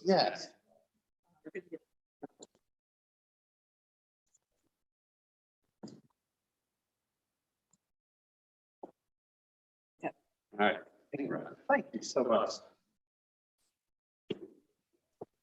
Yes. All right. Thank you so much.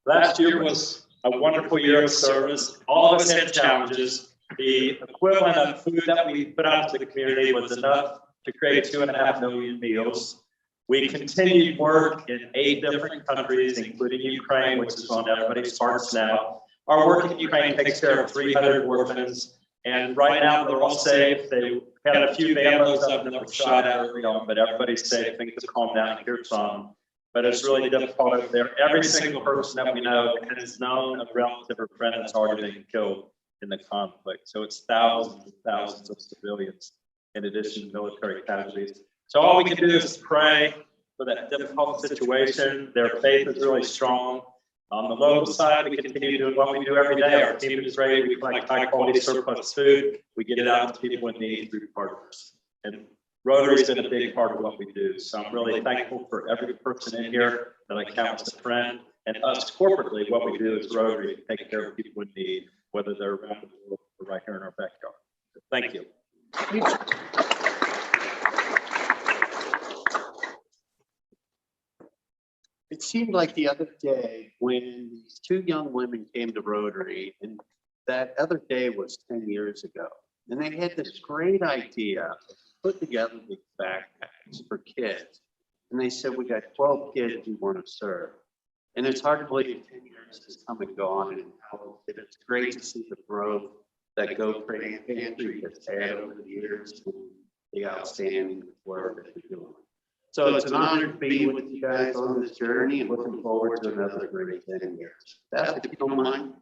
Last year was a wonderful year of service. All of us had challenges. The equivalent of food that we put out to the community was enough to create 2.5 million meals. We continued work in 8 different countries, including Ukraine, which is on everybody's hearts now. Our work in Ukraine takes care of 300 orphans, and right now they're all safe. They had a few vandals up that were shot at early on, but everybody's safe. Things have calmed down here some. But it's really difficult over there. Every single person that we know has known a relative or friend that's already been killed in the conflict. So it's thousands and thousands of civilians in addition to military casualties. So all we can do is pray for that difficult situation. Their faith is really strong. On the local side, we continue doing what we do every day. Our team is ready. We collect high quality surplus food. We get it out to people in need through partners. And Rotary has been a big part of what we do. So I'm really thankful for every person in here that I count as a friend. And us corporately, what we do is Rotary to take care of people in need, whether they're around the world or right here in our backyard. So thank you. It seemed like the other day when these 2 young women came to Rotary, and that other day was 10 years ago. And they had this great idea of put together these backpacks for kids. And they said, we got 12 kids we want to serve. And it's hard to believe 10 years has come and gone. And it's great to see the growth that Go Pantry has had over the years, and the outstanding work that they're doing. So it's an honor to be with you guys on this journey and looking forward to another great 10 years. That's if you don't mind.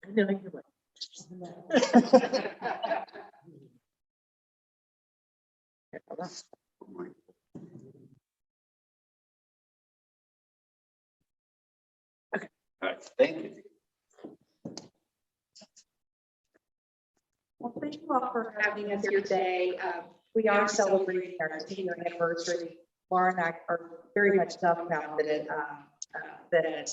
I know you're right. Okay. All right. Thank you. Well, thank you all for having us here today. We are celebrating our 10-year anniversary. Laura and I are very much dumbfounded that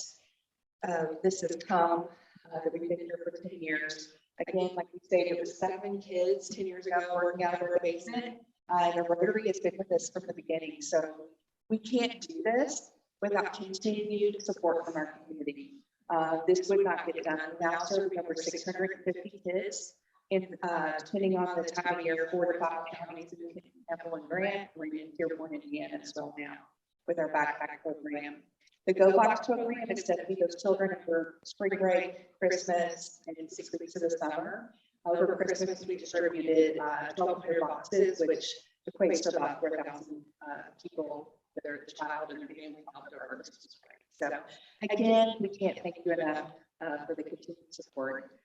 this has come, that we've been here for 10 years. Again, like we stated, it was 7 kids 10 years ago working out of their basement. And the Rotary has been with us from the beginning. So we can't do this without continued support from our community. This would not get done. Now serving over 650 kids. And depending on the time of year, 4 to 5 counties in Evelyn Grant, we're in Dearborn, Indiana as well now with our backpack program. The Go Box program is to feed those children for spring break, Christmas, and 6 weeks of the summer. Over Christmas, we distributed 1,200 boxes, which equates to about 4,000 people that are the child and their family on our Christmas break. So again, we can't thank you enough for the continued support.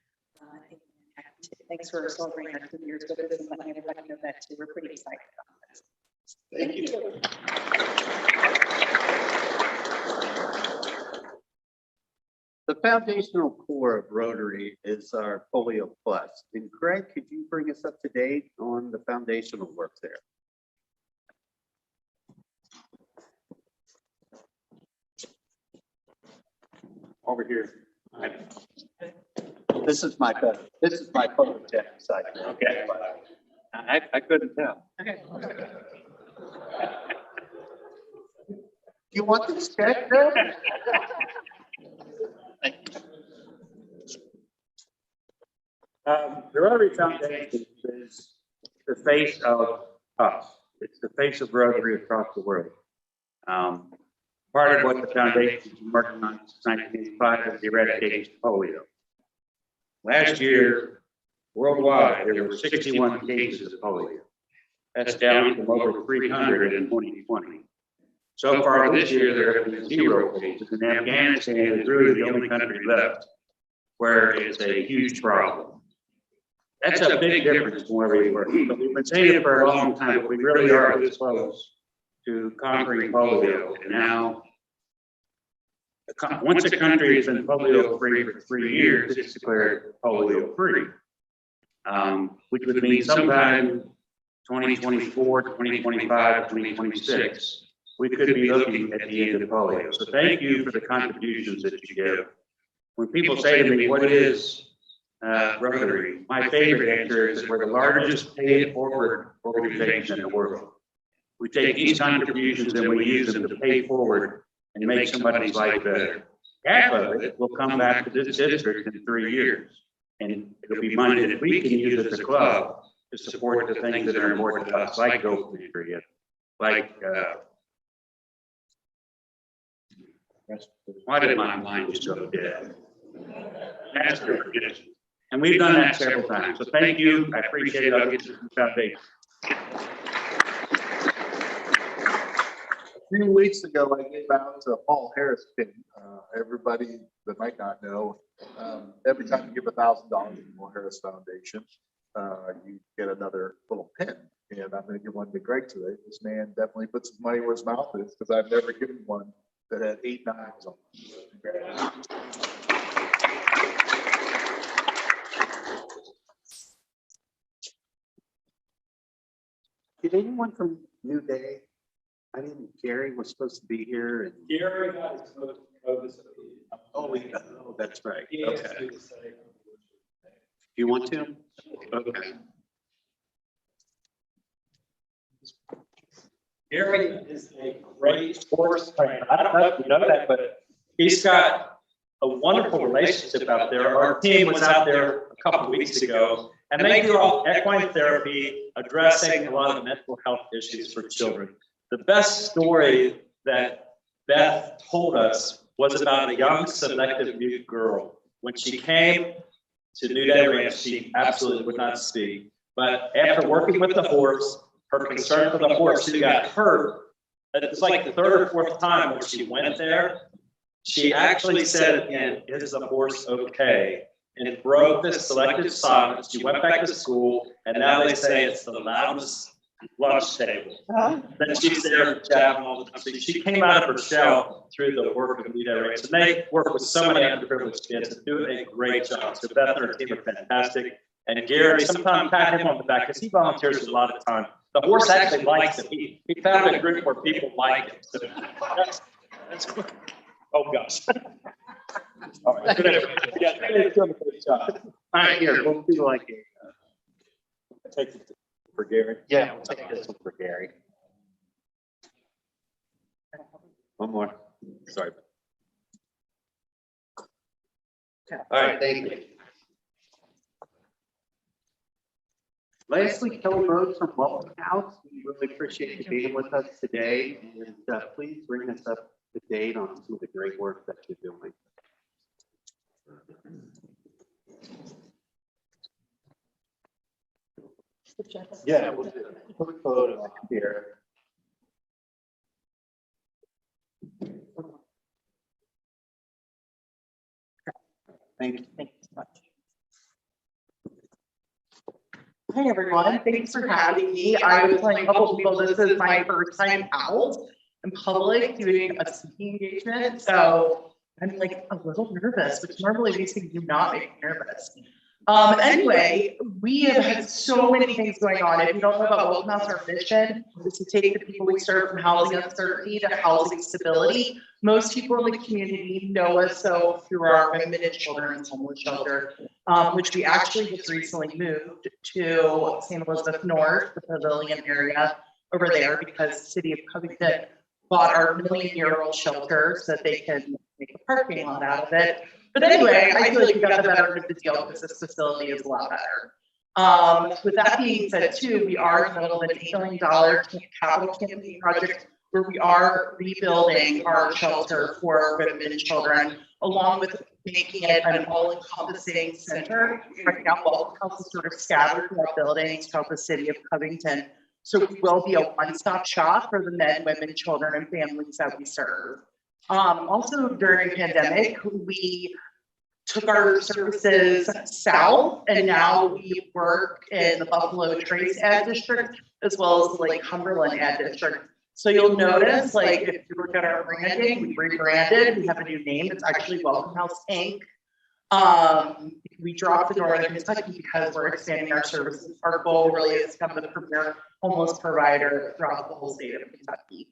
Thanks for celebrating our 2 years with us and letting everybody know that too. We're pretty excited about this. Thank you. The foundational core of Rotary is our Polio Plus. And Greg, could you bring us up to date on the foundational work there? Over here. This is my photo side. Okay. I couldn't tell. Okay. You want this check, Greg? The Rotary Foundation is the face of us. It's the face of Rotary across the world. Part of what the foundation has been working on since 1985 is the eradication of polio. Last year, worldwide, there were 61 cases of polio. That's down from over 300 in 2020. So far this year, there have been 0 cases, and Afghanistan is really the only country left where it's a huge problem. That's a big difference from where we were. But we've been saying it for a long time, but we really are this close to conquering polio. And now once a country has been polio free for 3 years, it's declared polio free. Which would mean sometime 2024, 2025, 2026, we could be looking at the end of polio. So thank you for the contributions that you give. When people say to me, what is Rotary? My favorite answer is we're the largest pay-it-forward organization in the world. We take these contributions and we use them to pay forward and make somebody's life better. Half of it will come back to this district in 3 years. And it'll be money that we can use as a club to support the things that are important to us, like Go Country, like, why did my mind just go dead? That's the tradition. And we've done that several times. So thank you. I appreciate it. I'll get to the foundation. A few weeks ago, I gave out a Paul Harris pin. Everybody that might not know, every time you give $1,000 to the Paul Harris Foundation, you get another little pin. And I'm going to give one to Greg today. This man definitely puts his money where his mouth is, because I've never given one that had 8 knives on it. Did anyone from New Day? I didn't, Gary was supposed to be here and. Gary got his COVID. Oh, that's right. He Okay. asked me to say. You want to? Okay. Gary is a great horse trainer. I don't know if you know that, but he's got a wonderful relationship out there. Our team was out there a couple of weeks ago, and they do all equine therapy, addressing a lot of mental health issues for children. The best story that Beth told us was about a young selective mute girl. When she came to New Day Ranch, she absolutely would not speak. But after working with the horse, her concern for the horse who got hurt, it was like the 3rd or 4th time when she went there, she actually said again, is the horse okay? And it broke this selective silence. She went back to school, and now they say it's the loudest lunch table. Then she's there jabbing all the time. So she came out of her shell through the work of New Day Ranch. And they work with so many underprivileged kids and do a great job. So Beth and her team are fantastic. And Gary, sometimes pat him on the back because he volunteers a lot of time. The horse actually likes him. He found a group where people like him. So that's cool. Oh gosh. All right. Good job. All right, here, we'll do like a. Take it for Gary. Yeah, we'll take this one for Gary. One more. Sorry. All right, thank you. Lastly, Kelly Rose from Welcome House. We really appreciate you being with us today. And please bring us up to date on some of the great work that you're doing. Yeah, we'll do a quick photo here. Thank you. Thank you so much. Hi, everyone. Thanks for having me. I was telling a couple of people this is my first time out in public doing a speaking engagement. So I'm like a little nervous, which normally these things do not make me nervous. Anyway, we have had so many things going on. If you don't know about Welcome House, our mission is to take the people we serve from housing uncertainty to housing stability. Most people in the community know us so through our women and children's homeless shelter, which we actually just recently moved to St. Elizabeth North, the Pavilion area over there, because the city of Covington bought our million-year-old shelter so that they can make a parking lot out of it. But anyway, I feel like we got the better end of the deal because this facility is a lot better. With that being said, too, we are in the middle of an $8 million capital campaign project where we are rebuilding our shelter for women and children, along with making it an all-encompassing center. Right now, Welcome House is sort of scattered throughout buildings throughout the city of Covington. So we will be a one-stop shop for the men, women, children, and families that we serve. Also during the pandemic, we took our services south, and now we work in the Buffalo Trace ad district, as well as the Lake Cumberland ad district. So you'll notice, like, if you look at our branding, we rebranded, we have a new name, it's actually Welcome House Inc. We dropped the Northern Kentucky because we're expanding our services. Our goal really is to become the premier homeless provider throughout the whole state of Kentucky.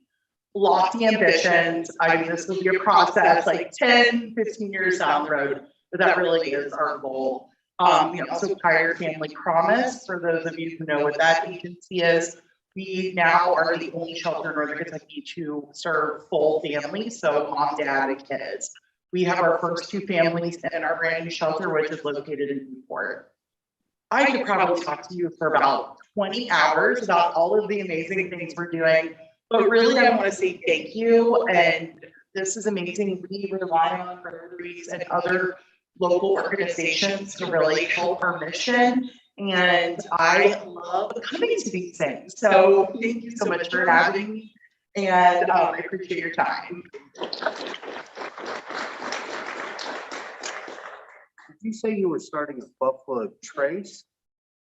Lofty ambitions. I mean, this will be a process like 10, 15 years down the road, but that really is our goal. We also hired Family Promise. For those of you who know what that agency is, we now are the only shelter in Northern Kentucky to serve full families, so mom, dad, and kids. We have our first 2 families in our brand new shelter, which is located in Newport. I could probably talk to you for about 20 hours about all of the amazing things we're doing, but really I want to say thank you. And this is amazing. We rely on Rotaries and other local organizations to really help our mission. And I love coming to these things. So thank you so much for having me. And I appreciate your time. Did you say you were starting a Buffalo Trace?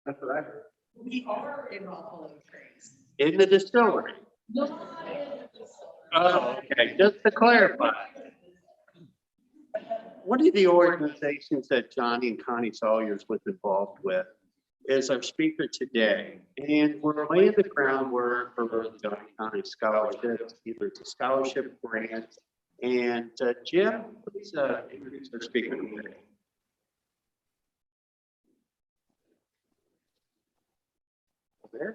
That's what I heard. We are in Buffalo Trace. In the distillery? Oh, okay, just to clarify. One of the organizations that Johnny and Connie Sawyers was involved with is our speaker today. And we're laying the groundwork for the Johnny County Scholarship, either it's a scholarship grant. And Jim, please introduce our speaker today. There,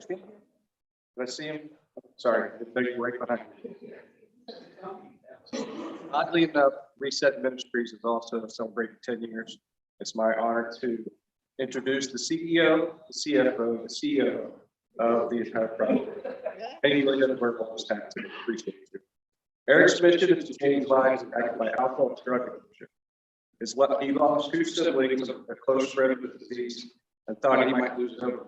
let's see him. Sorry, they're right behind me. Oddly enough, Reset Ministries is also celebrating 10 years. It's my honor to introduce the CEO, the CFO, the CEO of the entire project. Thank you, Linda, for all this time. Appreciate you. Erich's mission is to change lives impacted by alcohol and drug addiction. He lost 2 siblings, a close friend with the disease, and thought he might lose his own.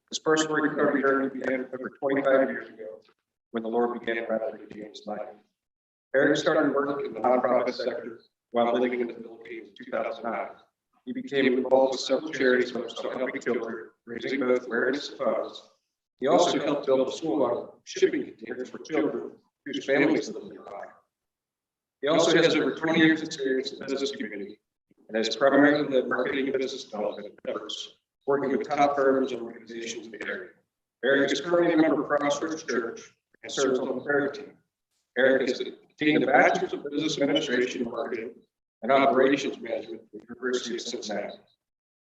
His personal recovery journey began over 25 years ago when the Lord began radically changing his life. Erich started working in the nonprofit sector while living in the Philippines in 2009. He became involved with several charities focused on helping children, raising both awareness and funds. He also helped build a school on shipping containers for children whose families live nearby. He also has over 20 years experience in the business community and has primarily led marketing and business development efforts, working with top firms and organizations in the area. Erich is currently a member of Crossroads Church and serves on the prayer team. Erich has obtained a Bachelor's of Business Administration, Marketing, and Operations Management from the University of Cincinnati,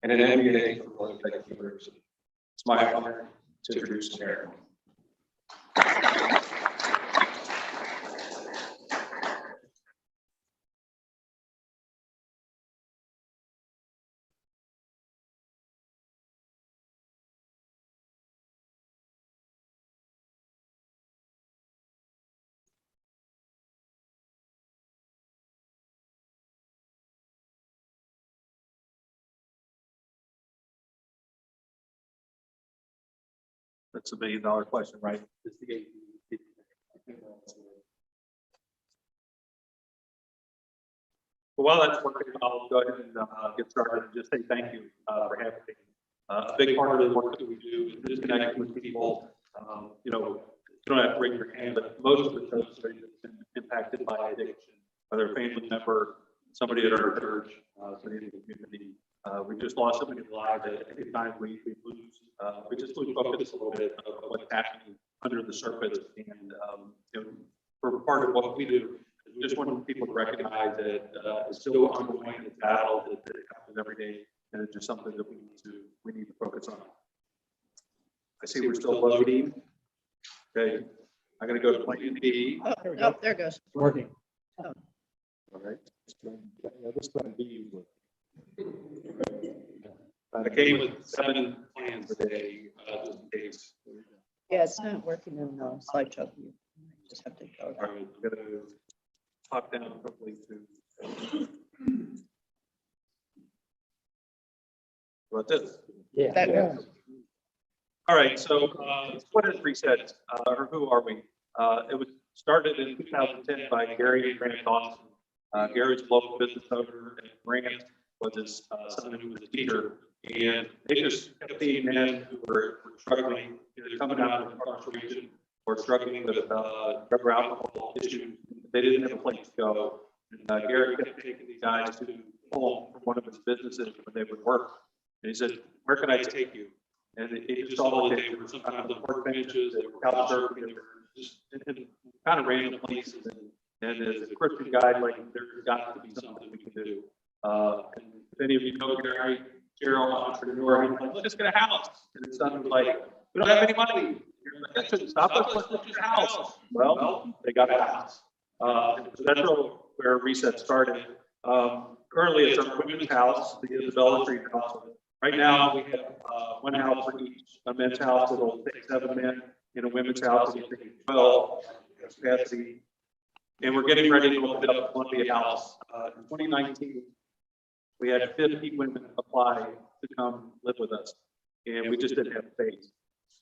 and an MBA from Northern Kentucky University. It's my honor to introduce Erich. That's $1 million question, right? Well, that's working. I'll go ahead and get started and just say thank you for having me. A big part of the work that we do is just connecting with people. You don't have to raise your hand, but most of the folks are impacted by addiction, whether a family member, somebody at our church, somebody in the community. We just lost somebody alive at any time we just lose focus a little bit of what's happening under the surface. And for part of what we do, we just want people to recognize that it's still ongoing, it's battle that happens every day, and it's just something that we need to focus on. I see we're still loading. Okay, I'm going to go to plan B. Oh, there we go. There it goes. Working. Oh. All right. This plan B. I came with 7 plans today, just in case. Yeah, it's not working in the slideshow. You just have to go. All right, I'm going to pop down quickly to. What this? Yeah. That goes. All right, so what is Reset, or who are we? It was started in 2010 by Gary and Grant Dawson. Gary's a local business owner, and Grant was his son who was a teacher. And they just kept seeing men who were struggling, either coming out of incarceration or struggling with drug or alcohol issues. They didn't have a place to go. And Erich kept taking these guys to home from one of his businesses when they would work. And he said, "Where can I take you?" And it just all they were sometimes on park benches, they were couch surfing, they were just in kind of random places. And as a Christian guy, like there's got to be something we can do. And if any of you know Gary, Gerald, entrepreneur, he's like, "Let's just get a house." And his son was like, "We don't have any money." You're like, "That shouldn't stop us. Let's get a house." Well, they got a house. So that's where Reset started. Currently, it's our women's house, the Isabella Street house. Right now, we have one house for each, a men's house that'll take 7 men, and a women's house that'll take 12 capacity. And we're getting ready to open up Columbia House. In 2019, we had 50 women apply to come live with us, and we just didn't have space.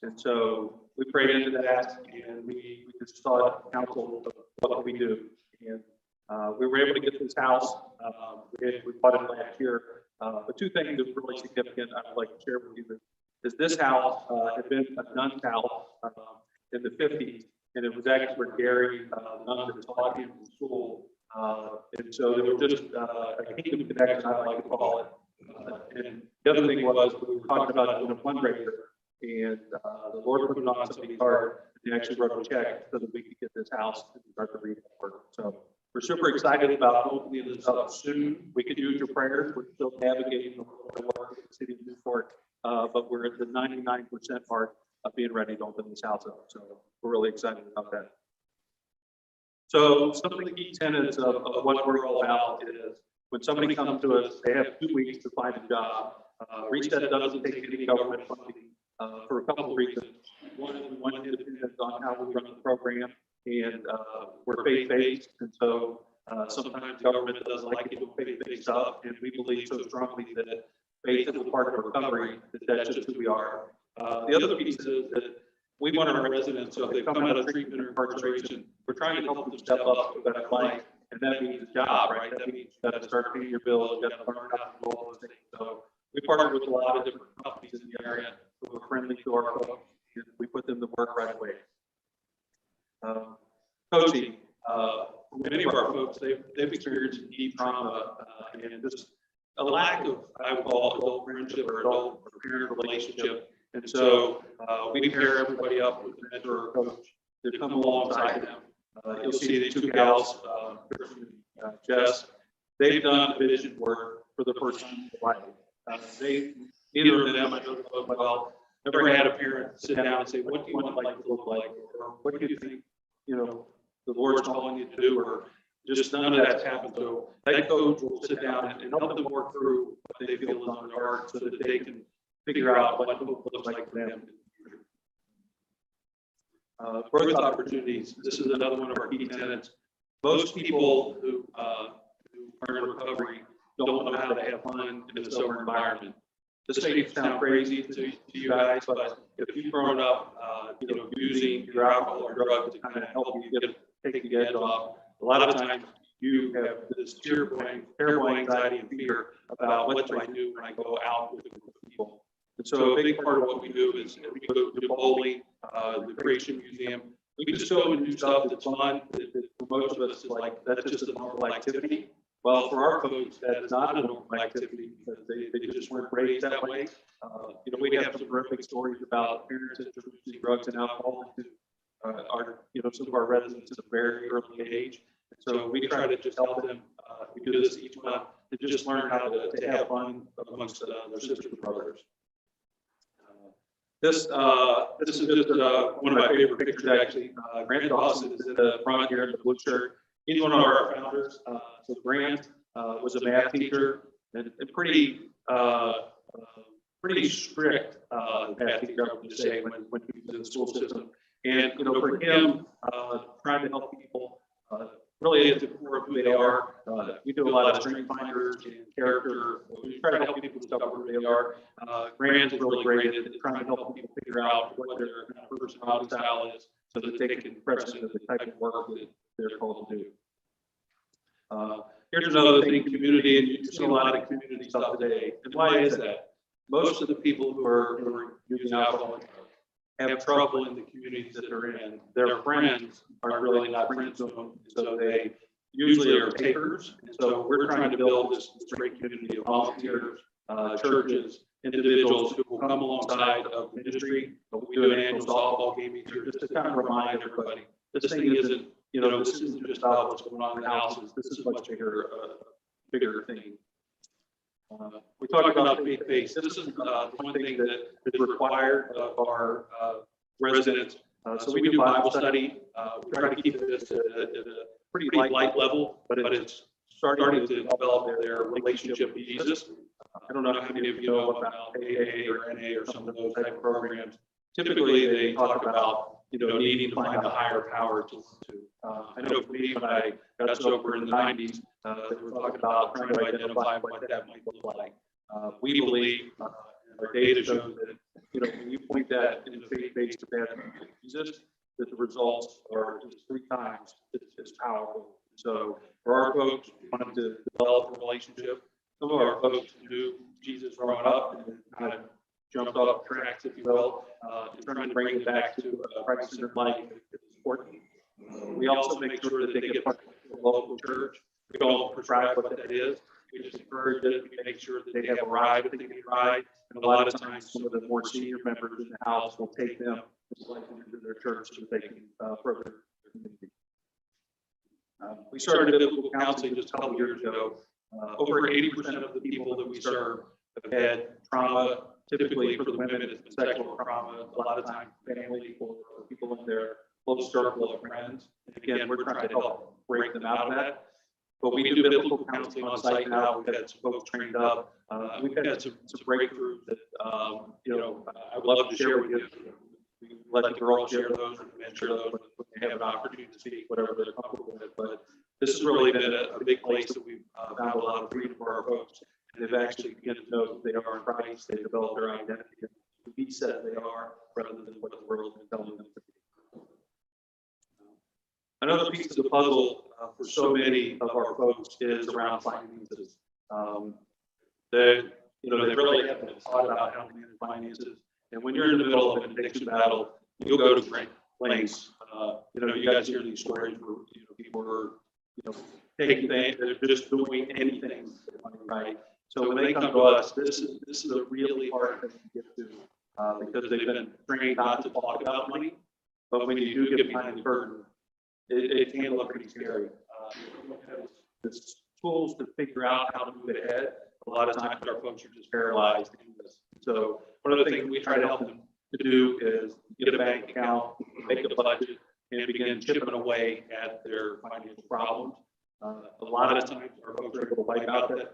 And so we prayed into that, and we just sought counsel of what we do. And we were able to get this house. We bought it last year. But two things that were really significant I would like to share with you is this house had been a nun's house in the 50s, and it was actually where Gary, the nun that taught him in school. And so there was just a kingdom connection, I like to call it. And the other thing was we were talking about doing a fundraiser, and the Lord put it on somebody's heart, and they actually wrote a check so that we could get this house and start the rehab work. So we're super excited about opening this up soon. We could use your prayers. We're still navigating the work in the city of Newport, but we're at the 99% mark of being ready to open this house up. So we're really excited about that. So some of the key tenets of what we're all about is when somebody comes to us, they have 2 weeks to find a job. Reset doesn't take any government funding for a couple of reasons. One is we want to depend on how we run the program, and we're faith-based, and so sometimes government doesn't like it to faith-based up, and we believe so strongly that faith is a part of recovery, that's just who we are. The other piece is that we want our residents, so if they come out of treatment or incarceration, we're trying to help them step up to a better life, and that means a job, right? That means you got to start paying your bills, you got to learn how to do all those things. So we partner with a lot of different companies in the area who are friendly to our folks, and we put them to work right away. Coaching, many of our folks, they've experienced deep trauma and just a lack of, I would call, adult friendship or adult or parent relationship. And so we pair everybody up with a mentor or coach to come alongside them. You'll see these 2 gals, Kristen and Jess, they've done vision work for the first time in their life. Neither of them, I know them both well, never had a parent sit down and say, "What do you want life to look like?" Or "What do you think, the Lord's calling you to do?" Or just none of that's happened. So that coach will sit down and help them work through what they feel is on their heart so that they can figure out what hope looks like for them. Growth opportunities. This is another one of our key tenets. Most people who are in recovery don't know how to have fun in a sober environment. This may sound crazy to you guys, but if you've grown up, using your alcohol or drugs to kind of help you take the edge off, a lot of times you have this terrible anxiety and fear about what do I do when I go out with people. And so a big part of what we do is we go to bowling, the Creation Museum. We just go and do stuff that's fun. For most of us, it's like that's just a normal activity. Well, for our folks, that is not a normal activity because they just weren't raised that way. We have some horrific stories about parents introducing drugs and alcohol to some of our residents at a very early age. And so we try to just help them. We do this each month to just learn how to have fun amongst their sisters and brothers. This is just one of my favorite pictures, actually. Grant Dawson is in the front here in the blue shirt. He's one of our founders. So Grant was a math teacher and pretty strict math teacher, I would just say, when he was in the school system. And for him, trying to help people really at the core of who they are. We do a lot of strength finders and character. We try to help people discover who they are. Grant is really great at trying to help people figure out what their personality style is so that they can press into the type of work that they're called to do. Here's another thing, community, and you see a lot of community stuff today. And why is that? Most of the people who are using alcohol have trouble in the communities that they're in. Their friends are really not friends to them, so they usually are takers. And so we're trying to build this great community of volunteers, churches, individuals who will come alongside of ministry. We do an annual softball game each year just to kind of remind everybody, this thing isn't, this isn't just about what's going on in the houses. This is much bigger, bigger thing. We talked about faith-based. This is one thing that is required of our residents. So we do Bible study. We try to keep this at a pretty light level, but it's starting to develop their relationship with Jesus. I don't know how many of you know about AA or NA or some of those type of programs. Typically, they talk about needing to find a higher power to. I know for me, when I got sober in the 90s, they were talking about trying to identify what that might look like. We believe, our data shows that when you point that in the faith-based capacity of Jesus, that the results are just 3 times as powerful. So for our folks, we wanted to develop a relationship. Some of our folks knew Jesus growing up and kind of jumped off tracks, if you will, and trying to bring it back to Christ-centered life is important. We also make sure that they get part of the local church. We don't prescribe what that is. We just encourage it. We make sure that they have a ride if they need a ride. And a lot of times, some of the more senior members in the house will take them into their church so that they can further their community. We started biblical counseling just a couple of years ago. Over 80% of the people that we serve have had trauma. Typically for the women, it's been sexual trauma. A lot of times, family or people in their close circle of friends. And again, we're trying to help break them out of that. But we do biblical counseling on site now. We've had some folks trained up. We've had some breakthroughs that I would love to share with you. We let the girls share those and the men share those when they have an opportunity to speak, whatever they're comfortable with. But this has really been a big place that we've found a lot of freedom for our folks. And they've actually begun to know that they are in Christ. They develop their identity and to be said they are, rather than what the world is telling them to be. Another piece of the puzzle for so many of our folks is around finances. They really haven't thought about how to manage finances. And when you're in the middle of an addiction battle, you'll go to great lengths. You guys hear these stories where people are taking things, they're just doing anything, right? So when they come to us, this is a really hard thing to get to because they've been trained not to talk about money. But when you do get behind the curtain, it can look pretty scary. There's tools to figure out how to move it ahead. A lot of times our folks are just paralyzed in this. So one of the things we try to help them to do is get a bank account, make a budget, and begin chipping away at their financial problems. A lot of times our folks are able to wipe out that,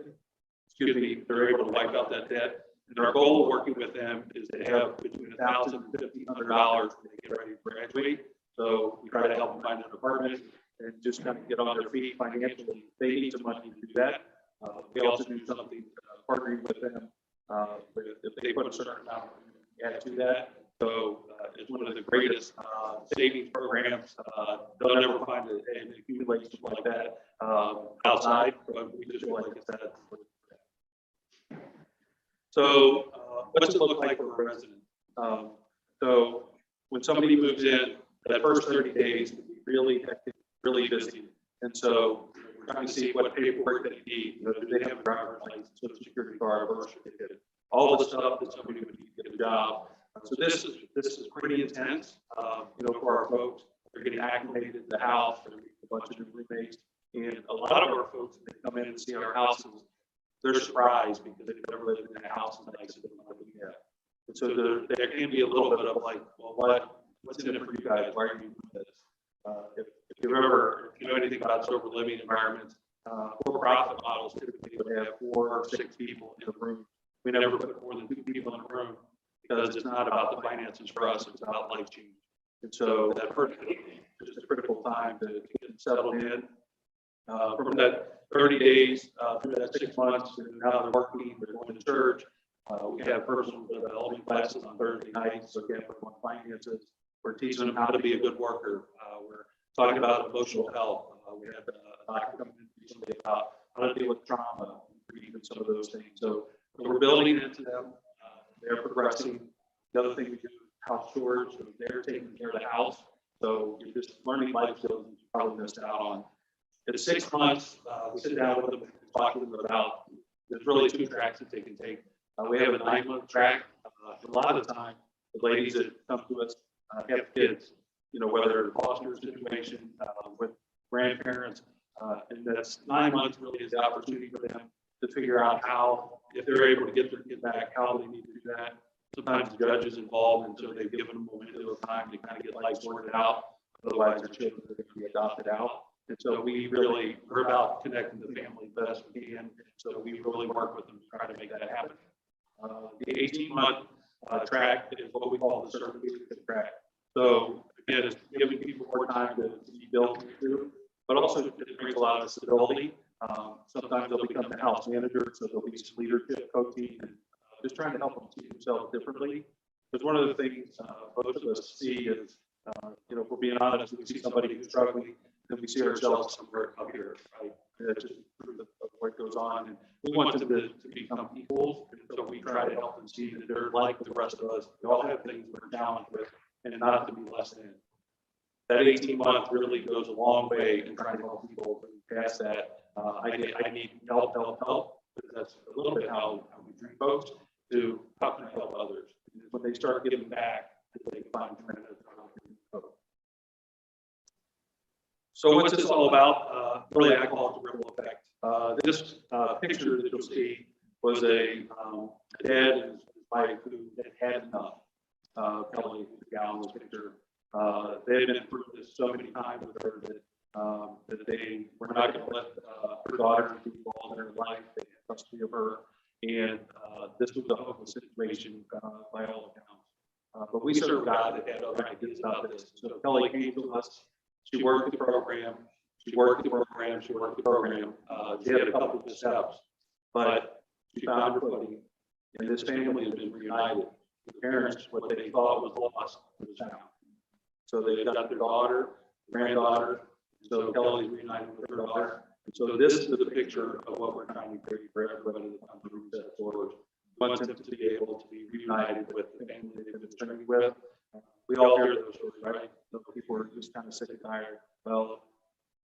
they're able to wipe out that debt. And our goal of working with them is to have between $1,000 and $1,500 when they get ready to graduate. So we try to help them find an apartment and just kind of get on their feet financially. They need some money to do that. We also do something partnering with them. If they put a certain amount, add to that. So it's one of the greatest savings programs. They'll never find an accumulation like that outside, but we just feel like it's that. So what's it look like for a resident? So when somebody moves in, that first 30 days can be really hectic, really busy. And so we're trying to see what paperwork they need. Do they have a driver's license, social security card, birth certificate, all the stuff that somebody would need to get a job. So this is pretty intense, for our folks. They're getting acclimated to the house. They're getting a bunch of new roommates. And a lot of our folks, when they come in and see our houses, they're surprised because they've never lived in a house as nice as the one that we have. And so there can be a little bit of like, well, what's in it for you guys? Why are you doing this? If you know anything about sober living environments, for-profit models typically would have 4 or 6 people in a room. We never put more than 2 people in a room because it's not about the finances for us, it's about life change. And so that first is just a critical time to get settled in. From that 30 days through that 6 months, and now they're working, they're going to church. We have personal development classes on Thursday nights, so again, for finances. We're teaching them how to be a good worker. We're talking about emotional health. We had a doctor coming in recently about how to deal with trauma, grief, and some of those things. So we're building into them. They're progressing. The other thing we do house chores, so they're taking care of the house. So you're just learning life skills that you probably missed out on. At 6 months, we sit down with them and talk to them about, there's really 2 tracks that they can take. We have a 9-month track. A lot of the time, the ladies that come to us have kids, you know, whether foster situation with grandparents, and that's 9 months really is the opportunity for them to figure out how, if they're able to get their kid back, how they need to do that. Sometimes the judge is involved, and so they've given them a window of time to kind of get life sorted out. Otherwise, their children are going to be adopted out. And so we're about connecting the family best we can. So we really work with them to try to make that happen. The 18-month track is what we call the certification track. So again, it's giving people more time to be built through, but also it brings a lot of stability. Sometimes they'll become the house manager, so there'll be some leadership coaching and just trying to help them see themselves differently. Because one of the things most of us see is, you know, if we're being honest, we see somebody who's struggling, then we see ourselves somewhere up here, right? That's just what goes on. And we want them to become equals. And so we try to help them see that they're like the rest of us. We all have things we're challenged with, and not to be less than. That 18-month really goes a long way in trying to help people pass that. I need help. Because that's a little bit how we treat folks, to how can I help others. When they start giving back, they find tremendous. So what's this all about? Really, I call it the ripple effect. This picture that you'll see was a dad and his wife who had enough. Kelly, the gal in this picture, they had been through this so many times with her that they were not going to let her daughter be involved in her life. They had custody of her, and this was a hopeless situation by all accounts. But we serve God that had other ideas about this. So Kelly came to us. She worked the program. She had a couple of steps, but she found her footing, and this family has been reunited. The parents, what they thought was lost, was found. So they got their daughter, granddaughter. So Kelly's reunited with her daughter. And so this is the picture of what we're trying to create for everybody that comes through set forward. We want them to be able to be reunited with the family they've been journeying with. We all hear those stories, right? So people are just kind of sick and tired. Well,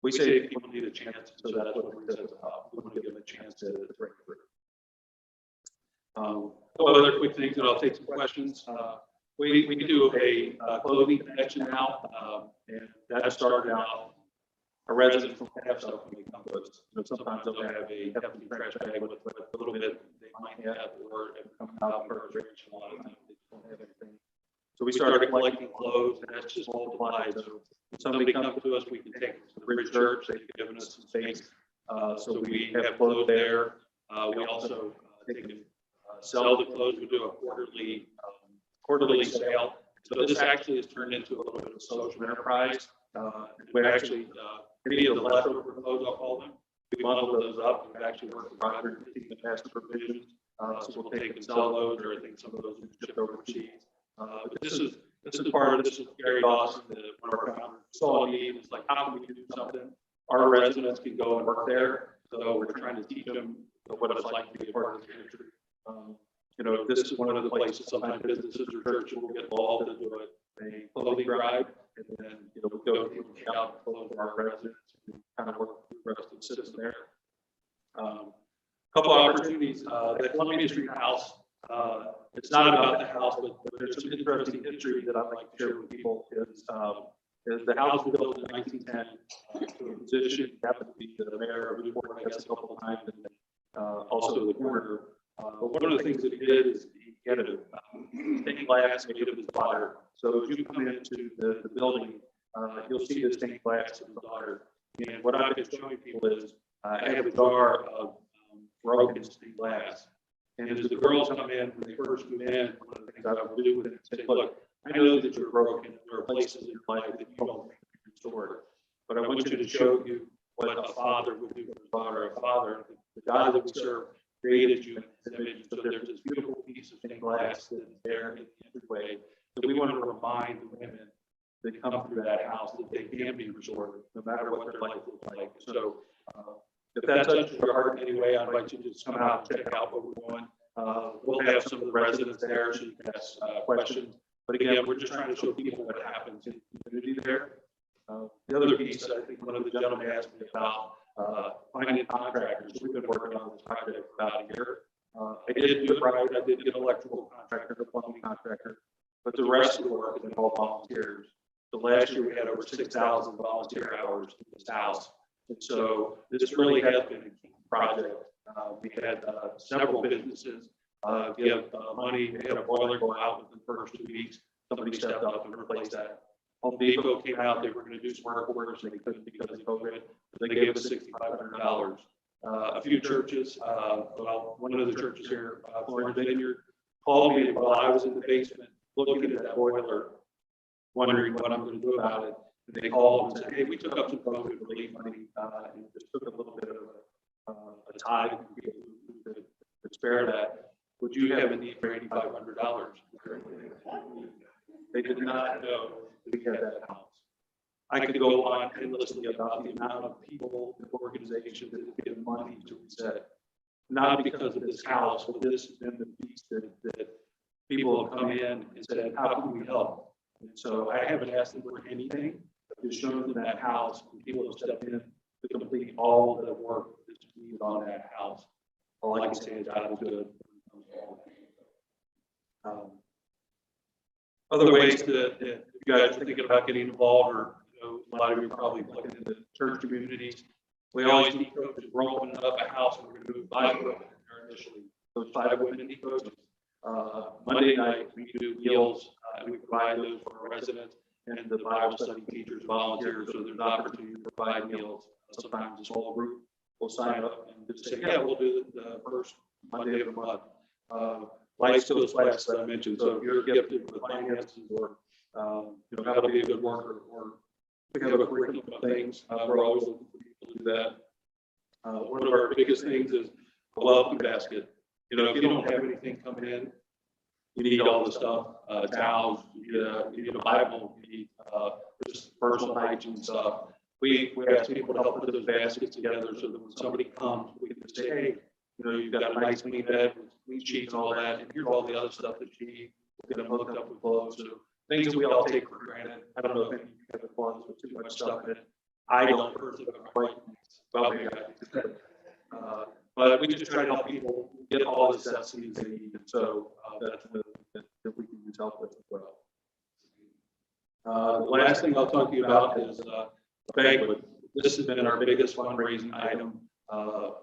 we say people need a chance, so that's what we said about. We want to give them a chance to break through. A couple other quick things, and I'll take some questions. We can do a clothing connection now, and that started out. Our residents don't have stuff when they come to us. You know, sometimes they'll have a hefty trash bag with a little bit they might have, or coming out of purse. A lot of times they don't have anything. So we started collecting clothes, and that's just multiplied. So if somebody comes to us, we can take it to the Bridge Church. They've given us some space. So we have clothes there. We also take and sell the clothes. We do a quarterly sale. So this actually has turned into a little bit of a social enterprise. We actually, any of the leftover clothes, I'll call them, we bundle those up. We've actually worked with Roger to keep the master provisions. So we'll take and sell those, or I think some of those are shipped overseas. But this is part of this is Gary Dawson, one of our founders, saw a need. It's like, how can we do something? Our residents can go and work there. So we're trying to teach them what it's like to be a part of the ministry. You know, this is one of the places sometimes businesses or churches will get involved and do a clothing drive, and then, you know, we go and pick out clothes for our residents and kind of work with the rest of the citizens there. A couple of opportunities. The Columbia Street House. It's not about the house, but there's some interesting history that I'd like to share with people. Is the house was built in 1910 to a position, happened to be the mayor of Newport, I guess, a couple of times, and also the governor. But one of the things that he did is he had a stained glass made of his daughter. So as you come into the building, you'll see the stained glass of his daughter. And what I've been showing people is I have a jar of broken stained glass. And as the girls come in, when they first move in, one of the things I will do with it is say, look, I know that you're broken. There are places in your life that you don't think can be restored. But I want you to show you what a father would do for his daughter. A father, the God that we serve, created you in his image. So there's this beautiful piece of stained glass that is there in the entryway. So we want to remind the women that come through that house that they can be restored, no matter what their life looks like. So if that touches your heart in any way, I invite you to just come out and check out what we're doing. We'll have some of the residents there so you can ask questions. But again, we're just trying to show people what happens in the community there. The other piece, I think one of the gentlemen asked me about finding contractors. We've been working on this project for about a year. I did do it right. I did get an electrical contractor, a plumbing contractor, but the rest of the work has been all volunteers. So last year we had over 6,000 volunteer hours in this house. And so this really has been a key project. We had several businesses give money. They had a boiler go out within the first 2 weeks. Somebody stepped up and replaced that. Home Depot came out, they were going to do some work orders, and they couldn't because of COVID. They gave us $6,500. A few churches, well, one of the churches here, Florence Vineyard, called me while I was in the basement looking at that boiler, wondering what I'm going to do about it. And they called and said, hey, we took up some COVID relief money, and just took a little bit of a tithe from people who could spare that. Would you have a need for $8,500? They did not know we had that house. I could go on endlessly about the amount of people and organizations that have given money to reset. Not because of this house, but this has been the piece that people have come in and said, how can we help? And so I haven't asked them for anything, but just shown them that house, and people have stepped in to complete all the work that's needed on that house. All I can say is God is good. Other ways that if you guys are thinking about getting involved, or a lot of you are probably looking into church communities. We always need coaches. We're opening up a house and we're going to move 5 women there initially. Those 5 women need coaches. Monday night we do meals and we provide those for our residents and the Bible study teachers, volunteers. So there's an opportunity to provide meals. Sometimes a small group will sign up and just say, yeah, we'll do the first Monday of the month. Life skills class that I mentioned. So if you're gifted with finances or how to be a good worker, or we have a curriculum of things, we're always looking for people to do that. One of our biggest things is a welcome basket. If you don't have anything coming in, you need all the stuff, towels, you need a Bible, you need just personal hygiene stuff. We ask people to help put those baskets together so that when somebody comes, we can say, hey, you've got a nice clean bed with clean sheets and all that, and here's all the other stuff that you need. We'll get them hooked up with clothes. So things that we all take for granted. I don't know if any of you have the clothes with too much stuff in it. I don't personally, but maybe I do. But we just try to help people get all the necessities they need. And so that's one that we can use help with as well. The last thing I'll talk to you about is a banquet. This has been our biggest fundraising item,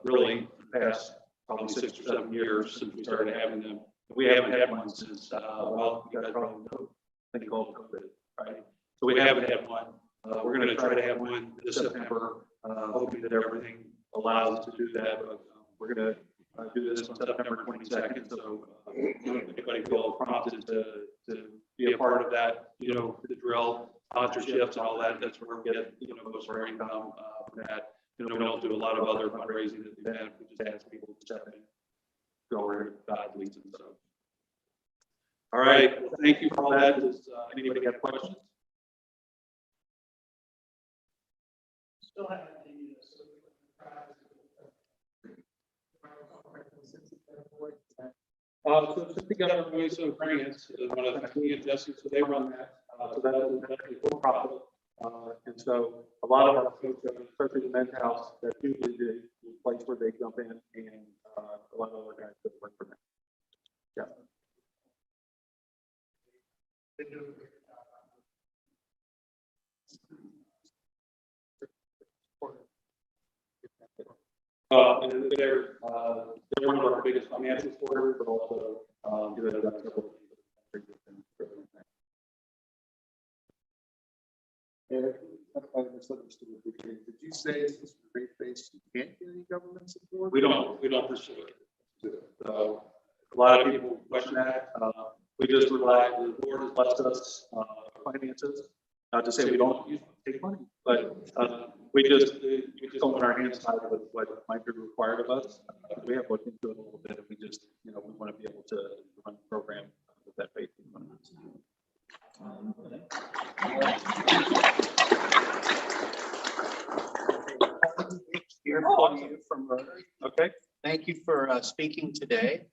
really, the past probably 6 or 7 years since we started having them. We haven't had one since, well, you guys probably know, I think called COVID, right? So we haven't had one. We're going to try to have one this September, hoping that everything allows us to do that. But we're going to do this on September 22nd. So if anybody feels prompted to be a part of that, the drill, sponsorships, and all that, that's where we get most of our income from that. We don't do a lot of other fundraising at the event. We just ask people to step in, go where God leads them. So, all right. Well, thank you for all that. Does anybody have questions? Still have so since we got our voice of grants, one of the things we and Jesse, so they run that. So that is definitely for profit. And so a lot of our folks, especially the men's house, that's usually the place where they jump in, and a lot of other guys that work for them. Yeah. And they're one of our biggest financial supporters, but also they've done several things. Eric, I misunderstood at the beginning. Did you say it's faith-based? You can't get any government support? We don't pursue it. So a lot of people question that. We just rely. The board has blessed us finances. Not to say we don't take money, but we just open our hands tied with what might be required of us. We have looked into it a little bit, and we just we want to be able to run the program with that faith. Here for you from Rotary. Okay. Thank you for speaking today.